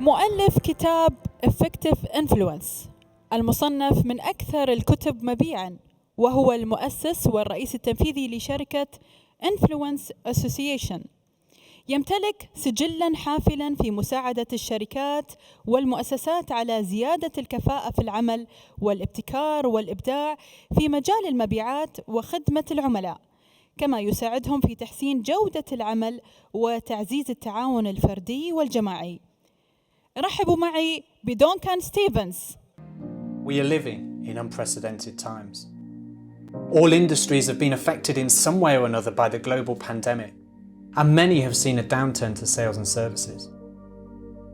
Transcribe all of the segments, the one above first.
مؤلف كتاب Effective Influence المصنف من أكثر الكتب مبيعاً، وهو المؤسس والرئيس التنفيذي لشركة Influence Association. يمتلك سجلاً حافلاً في مساعدة الشركات والمؤسسات على زيادة الكفاءة في العمل والابتكار والإبداع في مجال المبيعات وخدمة العملاء، كما يساعدهم في تحسين جودة العمل وتعزيز التعاون الفردي والجماعي. رحبوا معي بدونكان ستيفنز. We are living in unprecedented times. All industries have been affected in some way or another by the global pandemic, and many have seen a downturn to sales and services.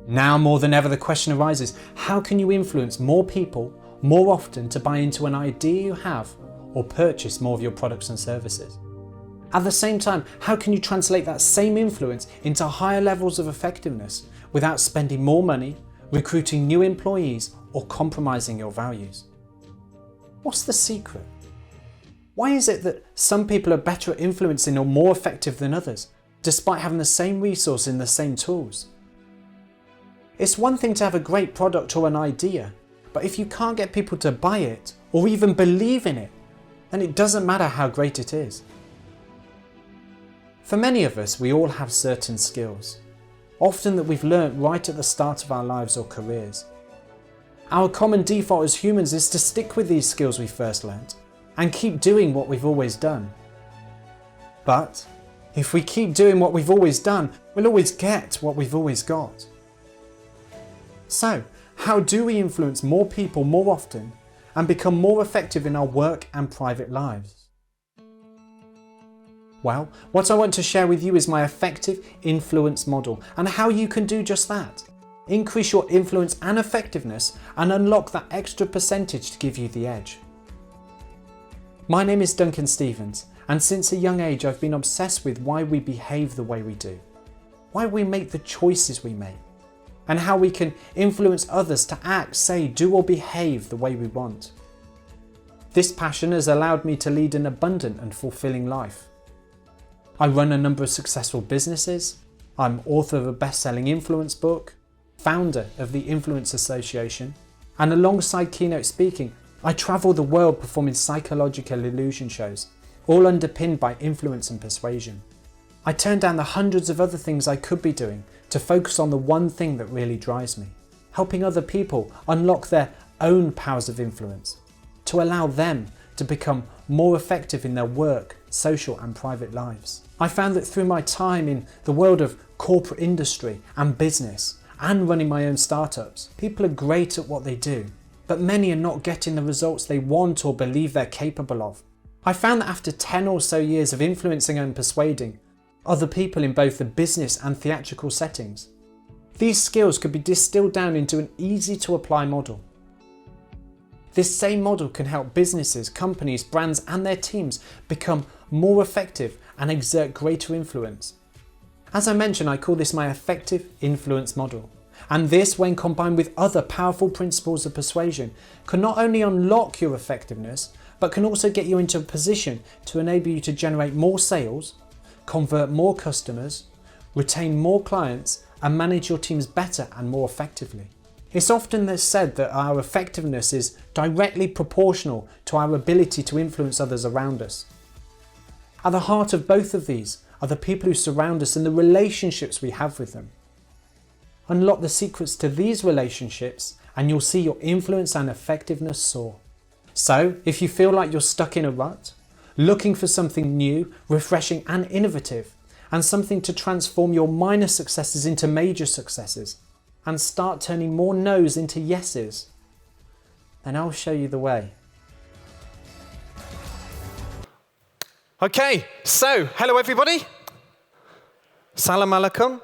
Now more than ever, the question arises, how can you influence more people more often to buy into an idea you have or purchase more of your products and services? At the same time, how can you translate that same influence into higher levels of effectiveness without spending more money, recruiting new employees, or compromising your values? What's the secret? Why is it that some people are better at influencing or more effective than others, despite having the same resource and the same tools? It's one thing to have a great product or an idea, but if you can't get people to buy it or even believe in it, then it doesn't matter how great it is. For many of us, we all have certain skills, often that we've learnt right at the start of our lives or careers. Our common default as humans is to stick with these skills we first learnt and keep doing what we've always done. But if we keep doing what we've always done, we'll always get what we've always got. So, how do we influence more people more often and become more effective in our work and private lives? Well, what I want to share with you is my effective influence model and how you can do just that. Increase your influence and effectiveness and unlock that extra percentage to give you the edge. My name is Duncan Stevens, and since a young age I've been obsessed with why we behave the way we do, why we make the choices we make, and how we can influence others to act, say, do or behave the way we want. This passion has allowed me to lead an abundant and fulfilling life. I run a number of successful businesses, I'm author of a best-selling influence book, founder of the Influence Association, and alongside keynote speaking, I travel the world performing psychological illusion shows, all underpinned by influence and persuasion. I turn down the hundreds of other things I could be doing to focus on the one thing that really drives me, helping other people unlock their own powers of influence, to allow them to become more effective in their work, social and private lives. I found that through my time in the world of corporate industry and business and running my own startups, people are great at what they do, but many are not getting the results they want or believe they're capable of. I found that after 10 or so years of influencing and persuading other people in both the business and theatrical settings, these skills could be distilled down into an easy to apply model. This same model can help businesses, companies, brands and their teams become more effective and exert greater influence. As I mentioned, I call this my effective influence model. And this, when combined with other powerful principles of persuasion, can not only unlock your effectiveness, but can also get you into a position to enable you to generate more sales, convert more customers, retain more clients, and manage your teams better and more effectively. It's often said that our effectiveness is directly proportional to our ability to influence others around us. At the heart of both of these are the people who surround us and the relationships we have with them. Unlock the secrets to these relationships and you'll see your influence and effectiveness soar. So, if you feel like you're stuck in a rut, looking for something new, refreshing and innovative, and something to transform your minor successes into major successes, and start turning more no's into yeses, then I'll show you the way. Okay, so hello everybody. Salam alaikum.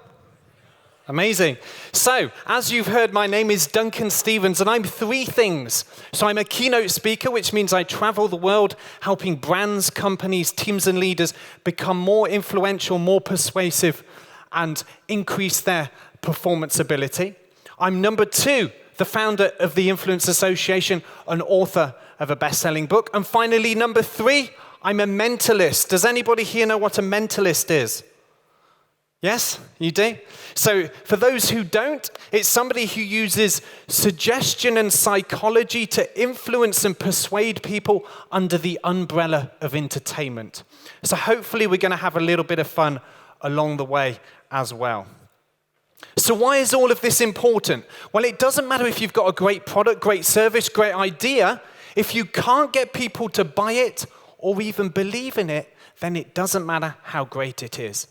Amazing. So, as you've heard, my name is Duncan Stevens and I'm three things. So I'm a keynote speaker, which means I travel the world helping brands, companies, teams and leaders become more influential, more persuasive and increase their performance ability. I'm number two, the founder of the Influence Association, an author of a best-selling book. And finally, number three, I'm a mentalist. Does anybody here know what a mentalist is? Yes, you do? So for those who don't, it's somebody who uses suggestion and psychology to influence and persuade people under the umbrella of entertainment. So hopefully we're going to have a little bit of fun along the way as well. So why is all of this important? Well, it doesn't matter if you've got a great product, great service, great idea. If you can't get people to buy it or even believe in it, then it doesn't matter how great it is.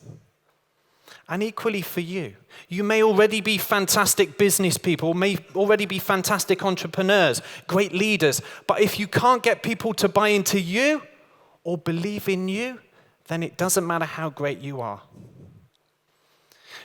And equally for you, you may already be fantastic business people, may already be fantastic entrepreneurs, great leaders, but if you can't get people to buy into you or believe in you, then it doesn't matter how great you are.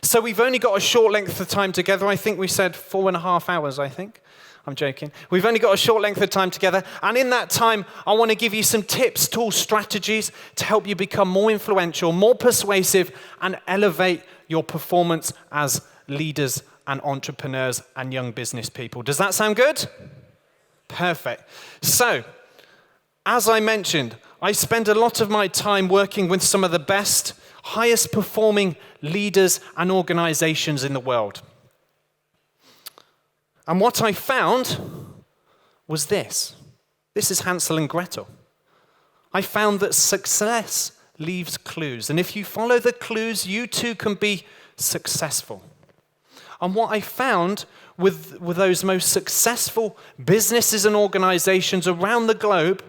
So we've only got a short length of time together. I think we said 4.5 hours, I think. I'm joking. We've only got a short length of time together. And in that time, I want to give you some tips, tools, strategies to help you become more influential, more persuasive, and elevate your performance as leaders and entrepreneurs and young business people. Does that sound good? Perfect. So, as I mentioned, I spend a lot of my time working with some of the best, highest performing leaders and organizations in the world. And what I found was this. This is Hansel and Gretel. I found that success leaves clues. And if you follow the clues, you too can be successful. And what I found with those most successful businesses and organizations around the globe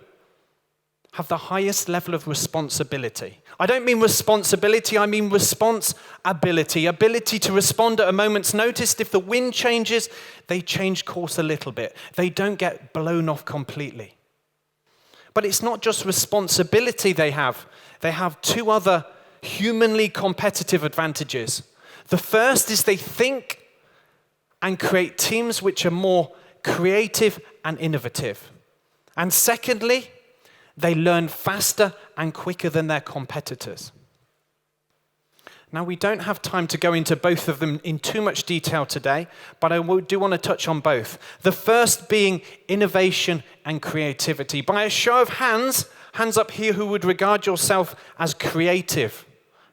have the highest level of responsibility. I don't mean responsibility, I mean response-ability. Ability to respond at a moment's notice. If the wind changes, they change course a little bit. They don't get blown off completely. But it's not just responsibility they have. They have two other humanly competitive advantages. The first is they think and create teams which are more creative and innovative. And secondly, they learn faster and quicker than their competitors. Now, we don't have time to go into both of them in too much detail today, but I do want to touch on both. The first being innovation and creativity. By a show of hands up here who would regard yourself as creative.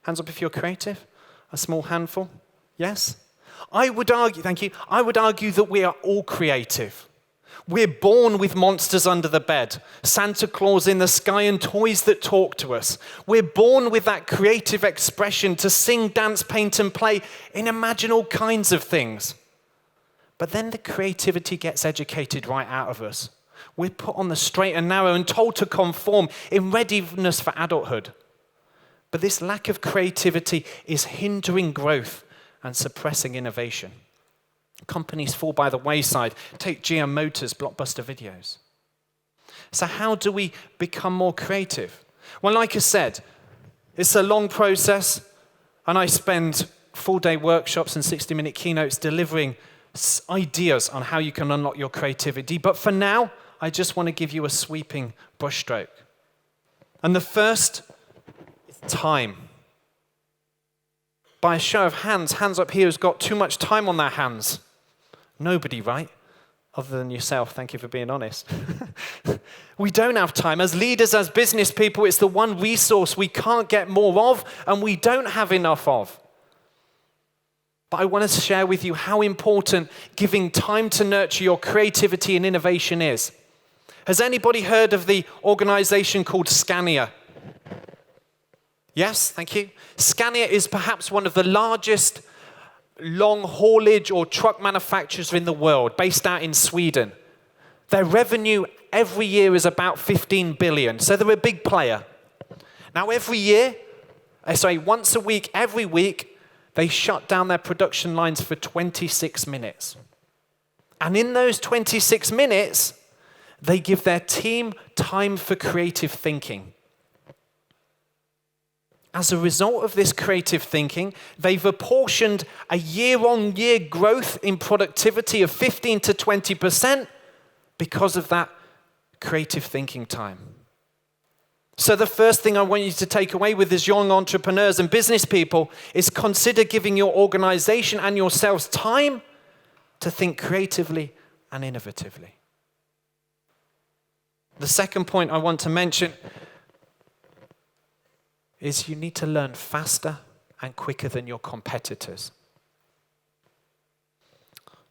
Hands up if you're creative. A small handful. Yes? I would argue, thank you, I would argue that we are all creative. We're born with monsters under the bed, Santa Claus in the sky, and toys that talk to us. We're born with that creative expression to sing, dance, paint, and play, and imagine all kinds of things. But then the creativity gets educated right out of us. We're put on the straight and narrow and told to conform in readiness for adulthood. But this lack of creativity is hindering growth and suppressing innovation. Companies fall by the wayside. Take GM Motors, Blockbuster Videos. So how do we become more creative? Well, like I said, it's a long process, and I spend full-day workshops and 60-minute keynotes delivering ideas on how you can unlock your creativity. But for now, I just want to give you a sweeping brushstroke. And the first is time. By a show of hands up here has got too much time on their hands. Nobody, right? Other than yourself, thank you for being honest. We don't have time. As leaders, as business people, it's the one resource we can't get more of and we don't have enough of. But I want to share with you how important giving time to nurture your creativity and innovation is. Has anybody heard of the organization called Scania? Yes, thank you. Scania is perhaps one of the largest long haulage or truck manufacturers in the world, based out in Sweden. Their revenue every year is about 15 billion, so they're a big player. Now once a week, every week, they shut down their production lines for 26 minutes. And in those 26 minutes, they give their team time for creative thinking. As a result of this creative thinking, they've apportioned a year-on-year growth in productivity of 15 to 20% because of that creative thinking time. So the first thing I want you to take away with as young entrepreneurs and business people is consider giving your organization and yourselves time to think creatively and innovatively. The second point I want to mention is you need to learn faster and quicker than your competitors.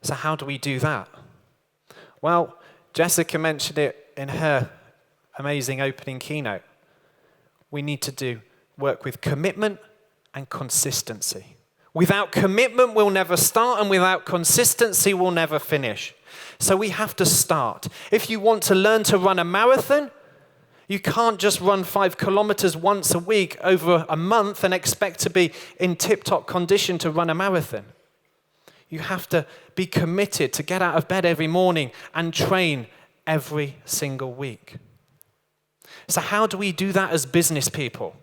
So how do we do that? Well, Jessica mentioned it in her amazing opening keynote. We need to work with commitment and consistency. Without commitment, we'll never start, and without consistency, we'll never finish. So we have to start. If you want to learn to run a marathon, you can't just run 5 kilometers once a week over a month and expect to be in tip-top condition to run a marathon. You have to be committed to get out of bed every morning and train every single week. So how do we do that as business people?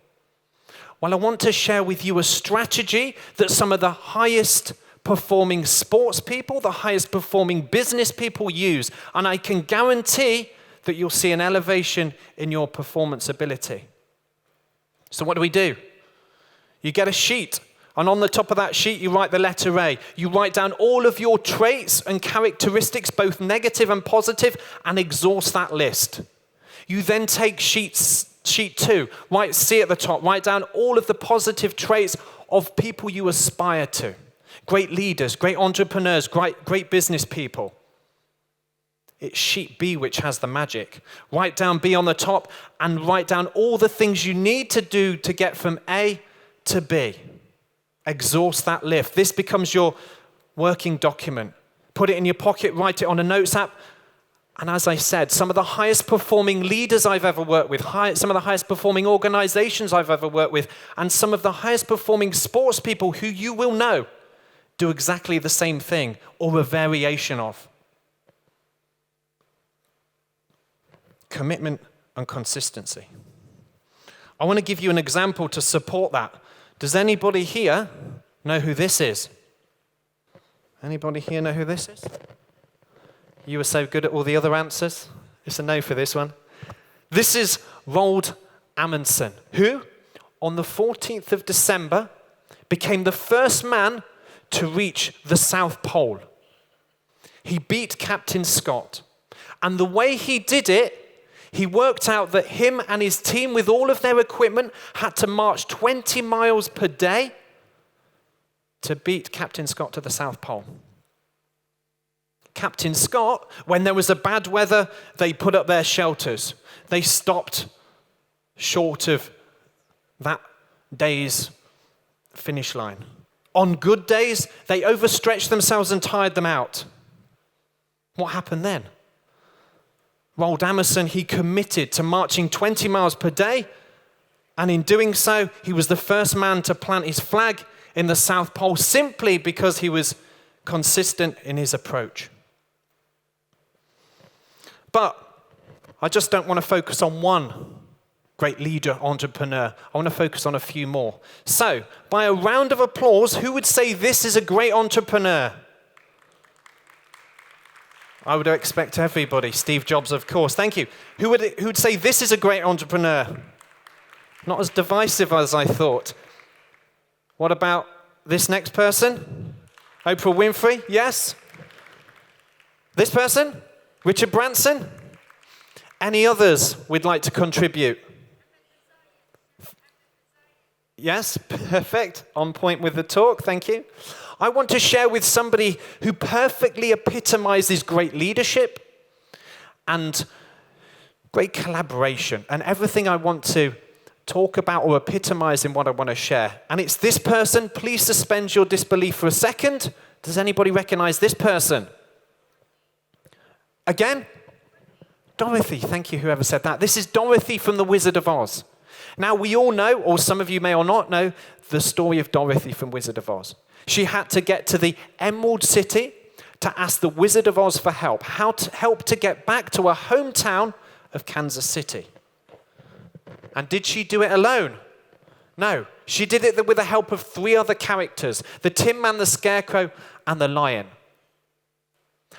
Well, I want to share with you a strategy that some of the highest performing sports people, the highest performing business people use. And I can guarantee that you'll see an elevation in your performance ability. So what do? You get a sheet. And on the top of that sheet, you write the letter A. You write down all of your traits and characteristics, both negative and positive, and exhaust that list. You then take sheet 2, write C at the top, write down all of the positive traits of people you aspire to. Great leaders, great entrepreneurs, great business people. It's sheet B which has the magic. Write down B on the top and write down all the things you need to do to get from A to B. Exhaust that list. This becomes your working document. Put it in your pocket, write it on a notes app. And as I said, some of the highest performing leaders I've ever worked with, some of the highest performing organizations I've ever worked with, and some of the highest performing sports people who you will know do exactly the same thing or a variation of. Commitment and consistency. I want to give you an example to support that. Does anybody here know who this is? Anybody here know who this is? You were so good at all the other answers. It's a no for this one. This is Roald Amundsen, who, on the 14th of December, became the first man to reach the South Pole. He beat Captain Scott. And the way he did it, he worked out that him and his team, with all of their equipment, had to march 20 miles per day to beat Captain Scott to the South Pole. Captain Scott, when there was a bad weather, they put up their shelters. They stopped short of that day's finish line. On good days, they overstretched themselves and tired them out. What happened then? Roald Amundsen, he committed to marching 20 miles per day, and in doing so, he was the first man to plant his flag in the South Pole simply because he was consistent in his approach. But I just don't want to focus on one great leader, entrepreneur. I want to focus on a few more. So, by a round of applause, who would say this is a great entrepreneur? I would expect everybody. Steve Jobs, of course. Thank you. Who would say this is a great entrepreneur? Not as divisive as I thought. What about this next person? Oprah Winfrey? Yes? This person? Richard Branson? Any others we'd like to contribute? Yes, perfect. On point with the talk, thank you. I want to share with somebody who perfectly epitomizes great leadership and great collaboration and everything I want to talk about or epitomize in what I want to share. And it's this person. Please suspend your disbelief for a second. Does anybody recognize this person? Again? Dorothy. Thank you, whoever said that. This is Dorothy from The Wizard of Oz. Now, we all know, or some of you may or not know, the story of Dorothy from Wizard of Oz. She had to get to the Emerald City to ask the Wizard of Oz for help. How to help to get back to her hometown of Kansas City. And did she do it alone? No. She did it with the help of 3 other characters. The Tin Man, the Scarecrow, and the Lion.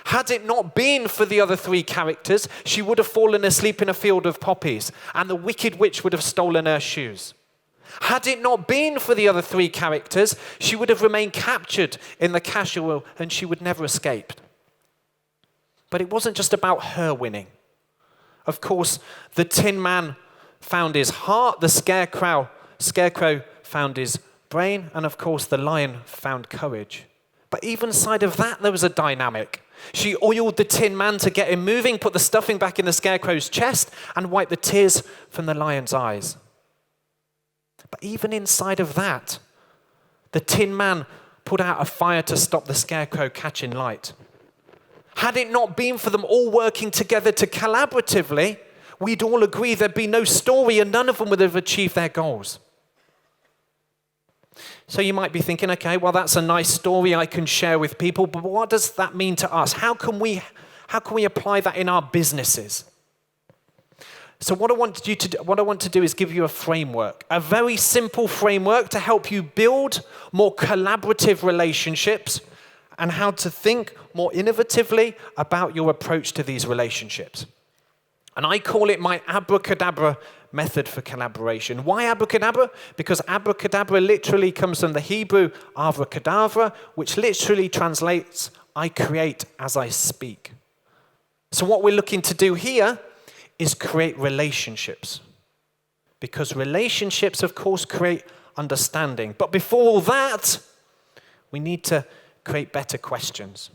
Had it not been for the other 3 characters, she would have fallen asleep in a field of poppies, and the Wicked Witch would have stolen her shoes. Had it not been for the other 3 characters, she would have remained captured in the castle and she would never escape. But it wasn't just about her winning. Of course, the Tin Man found his heart, the Scarecrow found his brain, and of course the lion found courage. But even inside of that, there was a dynamic. She oiled the Tin Man to get him moving, put the stuffing back in the Scarecrow's chest, and wiped the tears from the lion's eyes. But even inside of that, the Tin Man put out a fire to stop the Scarecrow catching light. Had it not been for them all working together to collaboratively, we'd all agree there'd be no story and none of them would have achieved their goals. So you might be thinking, okay, well, that's a nice story I can share with people, but what does that mean to us? How can we apply that in our businesses? So what I want to do is give you a framework, a very simple framework to help you build more collaborative relationships and how to think more innovatively about your approach to these relationships. And I call it my abracadabra method for collaboration. Why abracadabra? Because abracadabra literally comes from the Hebrew abracadabra, which literally translates, I create as I speak. So what we're looking to do here is create relationships. Because relationships, of course, create understanding. But before all that, we need to create better questions.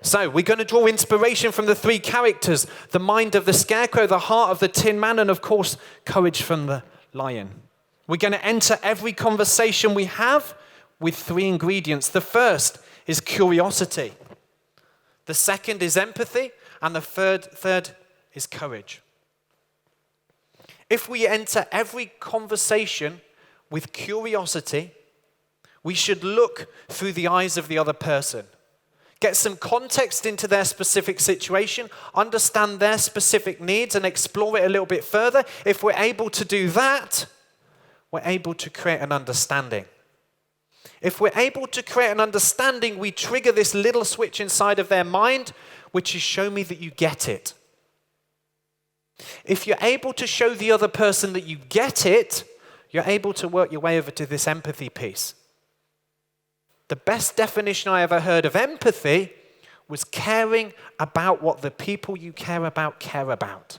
So we're going to draw inspiration from the three characters, the mind of the Scarecrow, the heart of the Tin Man, and of course, courage from the lion. We're going to enter every conversation we have with three ingredients. The first is curiosity. The second is empathy. And the third is courage. If we enter every conversation with curiosity, we should look through the eyes of the other person. Get some context into their specific situation, understand their specific needs, and explore it a little bit further. If we're able to do that, we're able to create an understanding. If we're able to create an understanding, we trigger this little switch inside of their mind, which is show me that you get it. If you're able to show the other person that you get it, you're able to work your way over to this empathy piece. The best definition I ever heard of empathy was caring about what the people you care about care about.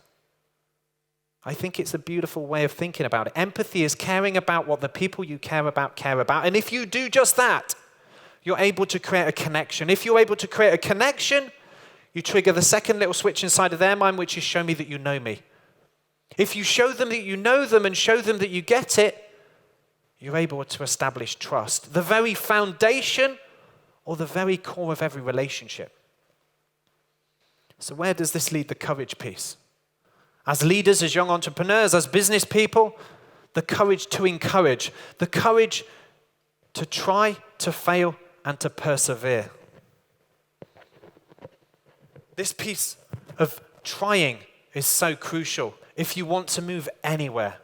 I think it's a beautiful way of thinking about it. Empathy is caring about what the people you care about care about. And if you do just that, you're able to create a connection. If you're able to create a connection, you trigger the second little switch inside of their mind, which is show me that you know me. If you show them that you know them and show them that you get it, you're able to establish trust, the very foundation or the very core of every relationship. So where does this lead the courage piece? As leaders, as young entrepreneurs, as business people, the courage to encourage, the courage to try, to fail, and to persevere. This piece of trying is so crucial if you want to move anywhere.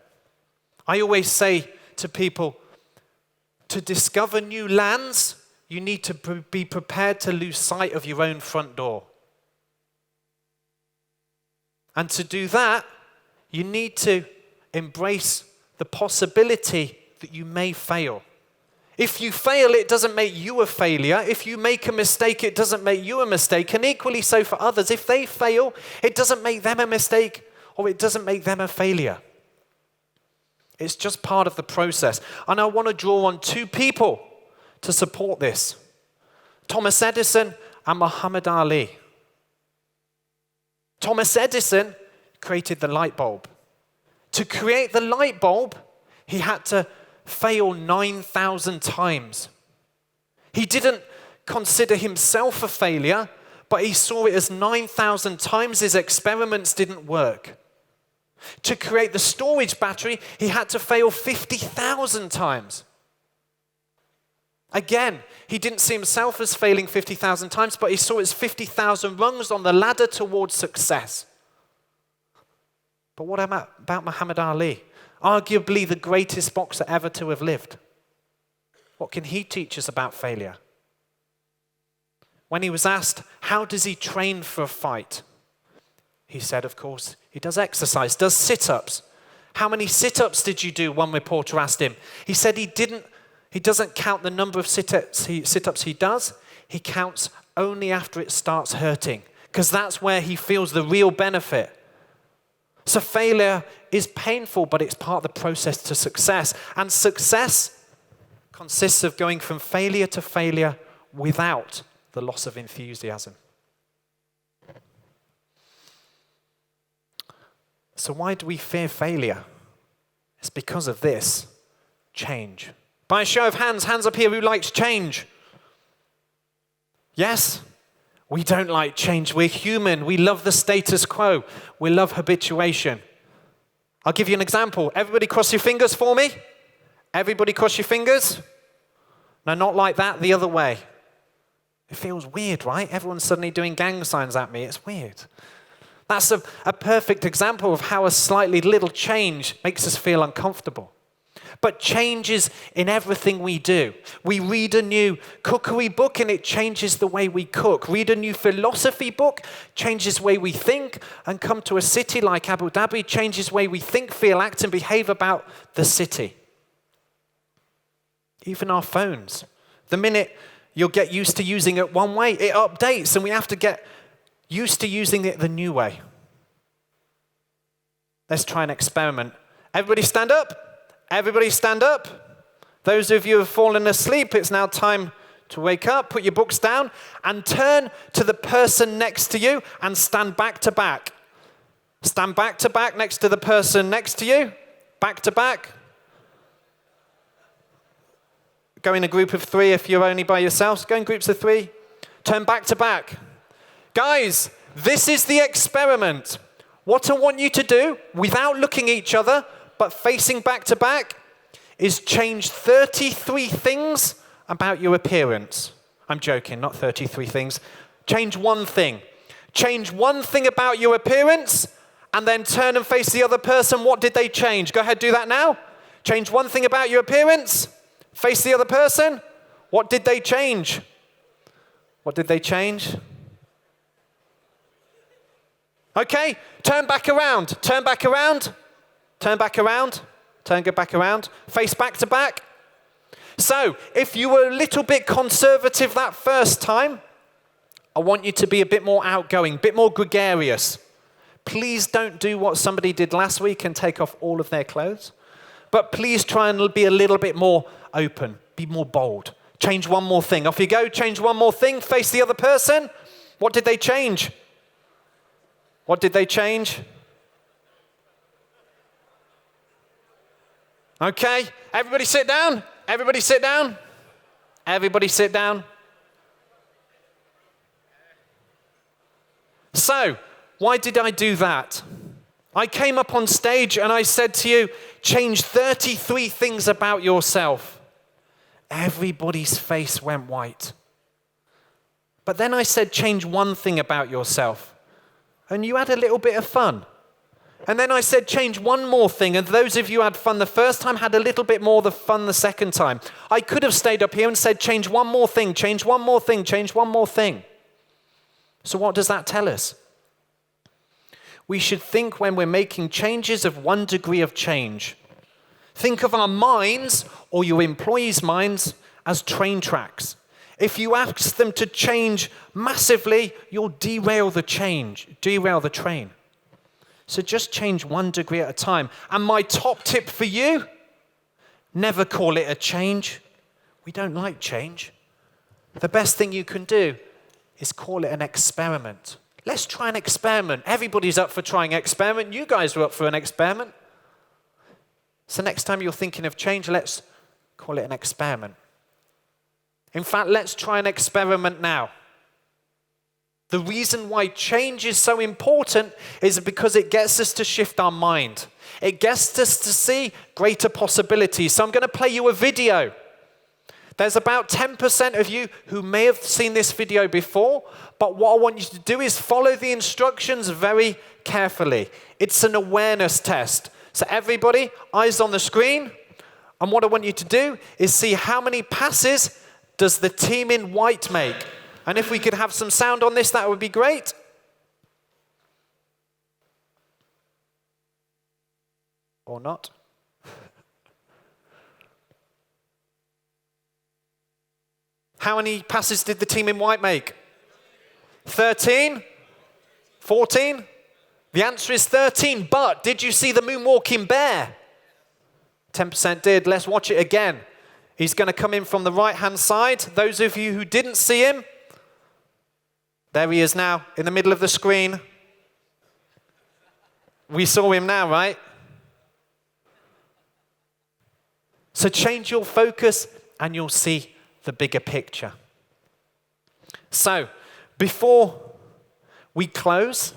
I always say to people, to discover new lands, you need to be prepared to lose sight of your own front door. And to do that, you need to embrace the possibility that you may fail. If you fail, it doesn't make you a failure. If you make a mistake, it doesn't make you a mistake. And equally so for others. If they fail, it doesn't make them a mistake or it doesn't make them a failure. It's just part of the process. And I want to draw on two people to support this. Thomas Edison and Muhammad Ali. Thomas Edison created the light bulb. To create the light bulb, he had to fail 9,000 times. He didn't consider himself a failure, but he saw it as 9,000 times his experiments didn't work. To create the storage battery, he had to fail 50,000 times. Again, he didn't see himself as failing 50,000 times, but he saw it as 50,000 rungs on the ladder towards success. But what about Muhammad Ali? Arguably the greatest boxer ever to have lived. What can he teach us about failure? When he was asked, how does he train for a fight? He said, of course, he does exercise, does sit-ups. How many sit-ups did you do? One reporter asked him. He said he doesn't count the number of sit-ups he does. He counts only after it starts hurting, because that's where he feels the real benefit. So failure is painful, but it's part of the process to success. And success consists of going from failure to failure without the loss of enthusiasm. So why do we fear failure? It's because of this, change. By a show of hands up here, who likes change? Yes? We don't like change. We're human. We love the status quo. We love habituation. I'll give you an example. Everybody cross your fingers for me. Everybody cross your fingers. No, not like that, the other way. It feels weird, right? Everyone's suddenly doing gang signs at me. It's weird. That's a perfect example of how a slightly little change makes us feel uncomfortable. But change is in everything we do. We read a new cookery book and it changes the way we cook. Read a new philosophy book, changes the way we think, and come to a city like Abu Dhabi, changes the way we think, feel, act, and behave about the city. Even our phones. The minute you'll get used to using it one way, it updates and we have to get used to using it the new way. Let's try an experiment. Everybody stand up. Everybody stand up. Those of you who have fallen asleep, it's now time to wake up. Put your books down and turn to the person next to you and stand back to back. Stand back to back next to the person next to you. Back to back. Go in a group of 3 if you're only by yourselves. Go in groups of 3. Turn back to back. Guys, this is the experiment. What I want you to do, without looking at each other, but facing back to back, is change 33 things about your appearance. I'm joking, not 33 things. Change one thing. Change one thing about your appearance, and then turn and face the other person. What did they change? Go ahead, do that now. Change one thing about your appearance. Face the other person. What did they change? What did they change? Okay, turn back around. Turn back around. Turn back around. Go back around. Face back to back. So, if you were a little bit conservative that first time, I want you to be a bit more outgoing, a bit more gregarious. Please don't do what somebody did last week and take off all of their clothes. But please try and be a little bit more open. Be more bold. Change one more thing. Off you go. Change one more thing. Face the other person. What did they change? What did they change? Okay, everybody sit down. Everybody sit down. Everybody sit down. So, why did I do that? I came up on stage and I said to you, change 33 things about yourself. Everybody's face went white. But then I said, change one thing about yourself. And you had a little bit of fun. And then I said, change one more thing. And those of you who had fun the first time had a little bit more of the fun the second time. I could have stayed up here and said, change one more thing, change one more thing, change one more thing. So what does that tell us? We should think when we're making changes of 1 degree of change. Think of our minds or your employees' minds as train tracks. If you ask them to change massively, you'll derail the train. So just change 1 degree at a time. And my top tip for you, never call it a change. We don't like change. The best thing you can do is call it an experiment. Let's try an experiment. Everybody's up for trying an experiment. You guys were up for an experiment. So next time you're thinking of change, let's call it an experiment. In fact, let's try an experiment now. The reason why change is so important is because it gets us to shift our mind. It gets us to see greater possibilities. So I'm going to play you a video. There's about 10% of you who may have seen this video before, but what I want you to do is follow the instructions very carefully. It's an awareness test. So everybody, eyes on the screen. And what I want you to do is see how many passes does the team in white make. And if we could have some sound on this, that would be great. Or not. How many passes did the team in white make? 13? 14? The answer is 13, but did you see the moonwalking bear? 10% did. Let's watch it again. He's going to come in from the right-hand side. Those of you who didn't see him, there he is now in the middle of the screen. We saw him now, right? So change your focus and you'll see the bigger picture. So, before we close,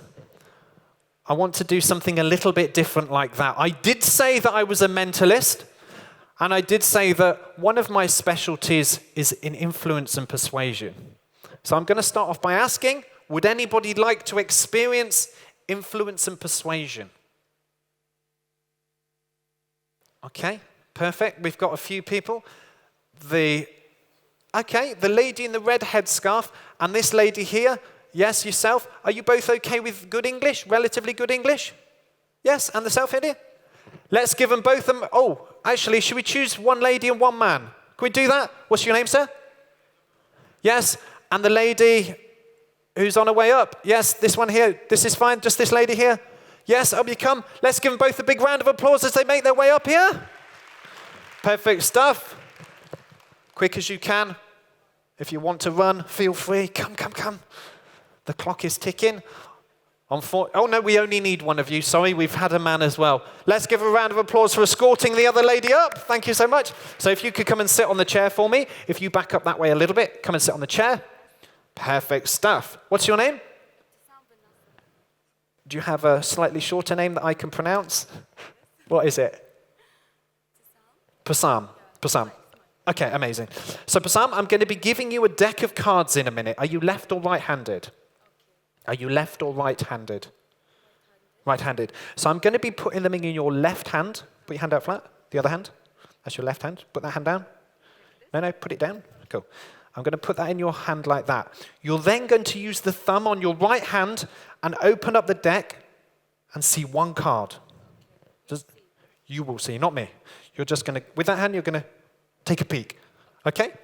I want to do something a little bit different like that. I did say that I was a mentalist, and I did say that one of my specialties is in influence and persuasion. So I'm going to start off by asking, would anybody like to experience influence and persuasion? Okay, perfect. We've got a few people. The lady in the red headscarf and this lady here. Yes, yourself. Are you both okay with good English? Relatively good English? Yes, and the self here? Let's give them both them. Oh, actually, should we choose one lady and one man? Can we do that? What's your name, sir? Yes, and the lady who's on her way up. Yes, this one here. This is fine. Just this lady here. Yes, up you come. Let's give them both a big round of applause as they make their way up here. Perfect stuff. Quick as you can. If you want to run, feel free. Come. The clock is ticking. Oh no, we only need one of you. Sorry, we've had a man as well. Let's give a round of applause for escorting the other lady up. Thank you so much. So if you could come and sit on the chair for me. If you back up that way a little bit, come and sit on the chair. Perfect stuff. What's your name? Do you have a slightly shorter name that I can pronounce? What is it? Pasam. Okay, amazing. So Pasam, I'm going to be giving you a deck of cards in a minute. Are you left or right-handed? Are you left or right-handed? Right-handed. So I'm going to be putting them in your left hand. Put your hand out flat. The other hand. That's your left hand. Put that hand down. No, put it down. Cool. I'm going to put that in your hand like that. You're then going to use the thumb on your right hand and open up the deck and see one card. You will see, not me. You're just going to, with that hand, you're going to take a peek. Okay?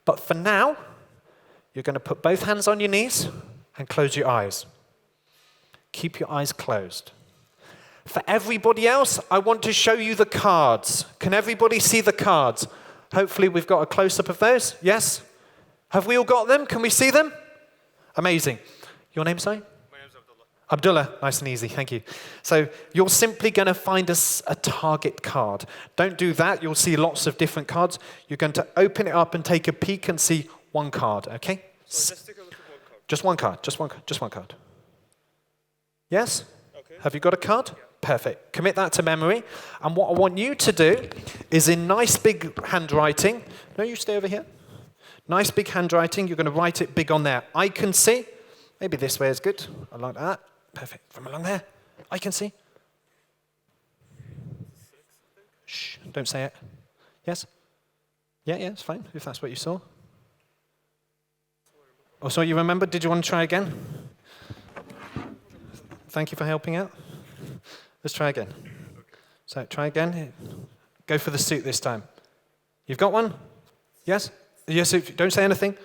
But for now, you're going to put both hands on your knees and close your eyes. Keep your eyes closed. For everybody else, I want to show you the cards. Can everybody see the cards? Hopefully we've got a close-up of those. Yes? Have we all got them? Can we see them? Amazing. Your name, sorry? My name's Abdullah. Abdullah, nice and easy, thank you. So you're simply going to find a target card. Don't do that, you'll see lots of different cards. You're going to open it up and take a peek and see one card, okay? So just take a look at one card. Just one card. Yes? Okay. Have you got a card? Yeah. Perfect. Commit that to memory. And what I want you to do is in nice big handwriting. No, you stay over here. Nice big handwriting. You're going to write it big on there. I can see. Maybe this way is good. I like that. Perfect. From along there. I can see. Shh. Don't say it. Yes? Yeah, it's fine, if that's what you saw. Oh, so you remember? Did you want to try again? Thank you for helping out. Let's try again. So try again. Go for the suit this time. You've got one? Yes? Yes, don't say anything.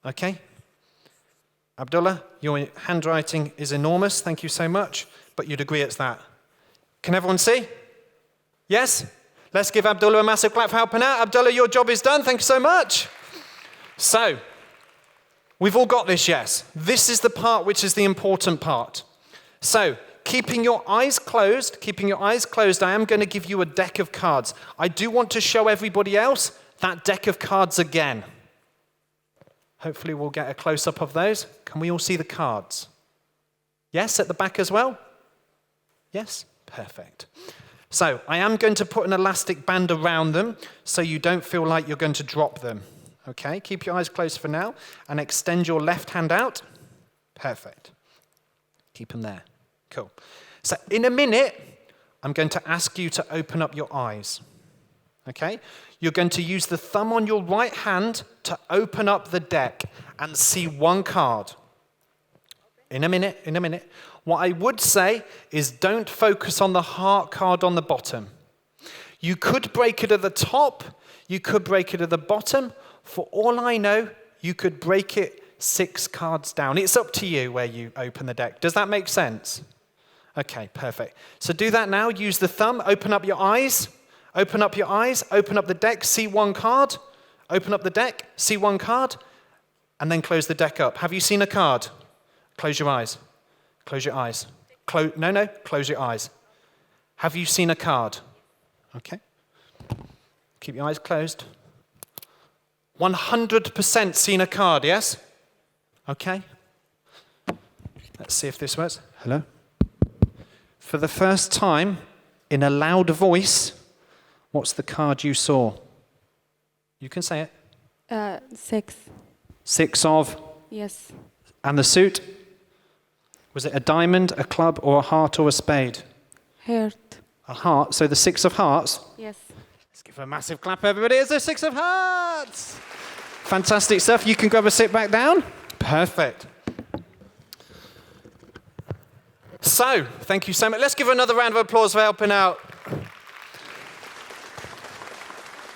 Okay. Abdullah, your handwriting is enormous. Thank you so much. But you'd agree it's that. Can everyone see? Yes? Let's give Abdullah a massive clap for helping out. Abdullah, your job is done. Thank you so much. So, we've all got this, yes. This is the part which is the important part. So, keeping your eyes closed, I am going to give you a deck of cards. I do want to show everybody else that deck of cards again. Hopefully we'll get a close-up of those. Can we all see the cards? Yes, at the back as well? Yes? Perfect. So, I am going to put an elastic band around them so you don't feel like you're going to drop them. Okay, keep your eyes closed for now and extend your left hand out. Perfect. Keep them there. Cool. So in a minute, I'm going to ask you to open up your eyes. Okay? You're going to use the thumb on your right hand to open up the deck and see one card. In a minute. What I would say is don't focus on the heart card on the bottom. You could break it at the top, you could break it at the bottom. For all I know, you could break it 6 cards down. It's up to you where you open the deck. Does that make sense? Okay, perfect. So do that now. Use the thumb, open up your eyes, Open up your eyes, open up the deck, see one card. Open up the deck, see one card, and then close the deck up. Have you seen a card? Close your eyes. Close your eyes. Close your eyes. Have you seen a card? Okay. Keep your eyes closed. 100% seen a card, yes? Okay. Let's see if this works. Hello? For the first time, in a loud voice, what's the card you saw? You can say it. 6. 6 of? Yes. And the suit? Was it a diamond, a club, or a heart, or a spade? Heart. A heart. So the 6 of hearts? Yes. Let's give a massive clap, everybody. It's the 6 of hearts. Fantastic stuff. You can grab a sit back down. Perfect. So, thank you so much. Let's give another round of applause for helping out.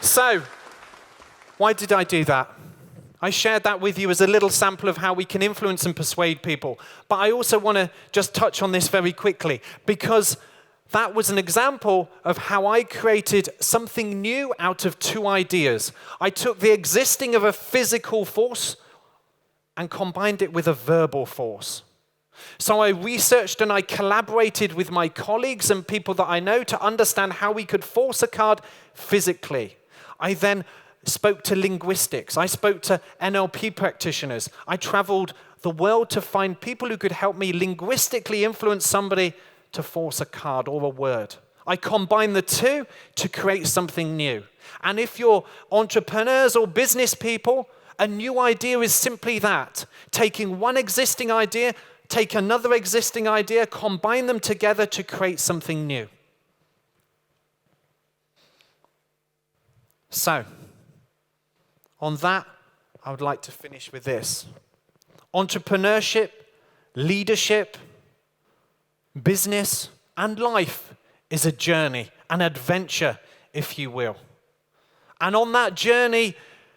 So, why did I do that? I shared that with you as a little sample of how we can influence and persuade people. But I also want to just touch on this very quickly, because that was an example of how I created something new out of 2 ideas. I took the existing of a physical force and combined it with a verbal force. So I researched and I collaborated with my colleagues and people that I know to understand how we could force a card physically. I then spoke to linguistics. I spoke to NLP practitioners. I traveled the world to find people who could help me linguistically influence somebody to force a card or a word. I combined the 2 to create something new. And if you're entrepreneurs or business people, a new idea is simply that. Taking one existing idea, take another existing idea, combine them together to create something new. So, on that, I would like to finish with this. Entrepreneurship, leadership, business, and life is a journey, an adventure, if you will. And on that journey,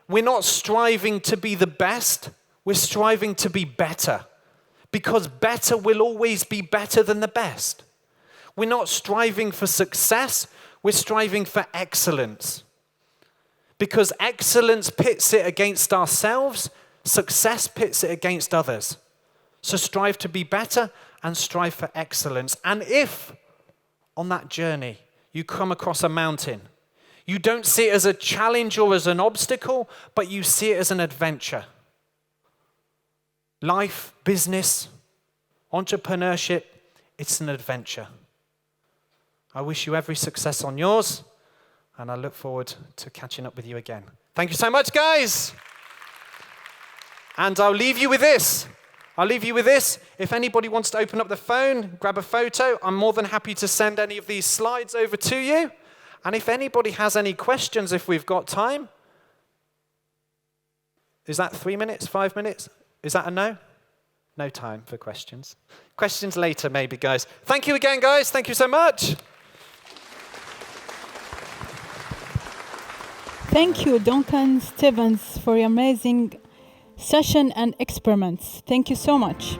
we're not striving to be the best, we're striving to be better. Because better will always be better than the best. We're not striving for success, we're striving for excellence. Because excellence pits it against ourselves, success pits it against others. So strive to be better and strive for excellence. And if on that journey you come across a mountain, you don't see it as a challenge or as an obstacle, but you see it as an adventure. Life, business, entrepreneurship, it's an adventure. I wish you every success on yours, and I look forward to catching up with you again. Thank you so much, guys. And I'll leave you with this. If anybody wants to open up the phone, grab a photo, I'm more than happy to send any of these slides over to you. And if anybody has any questions, if we've got time, is that 3 minutes, 5 minutes? Is that a no? No time for questions. Questions later, maybe, guys. Thank you again, guys. Thank you so much. Thank you, Duncan Stevens, for your amazing session and experiments. Thank you so much.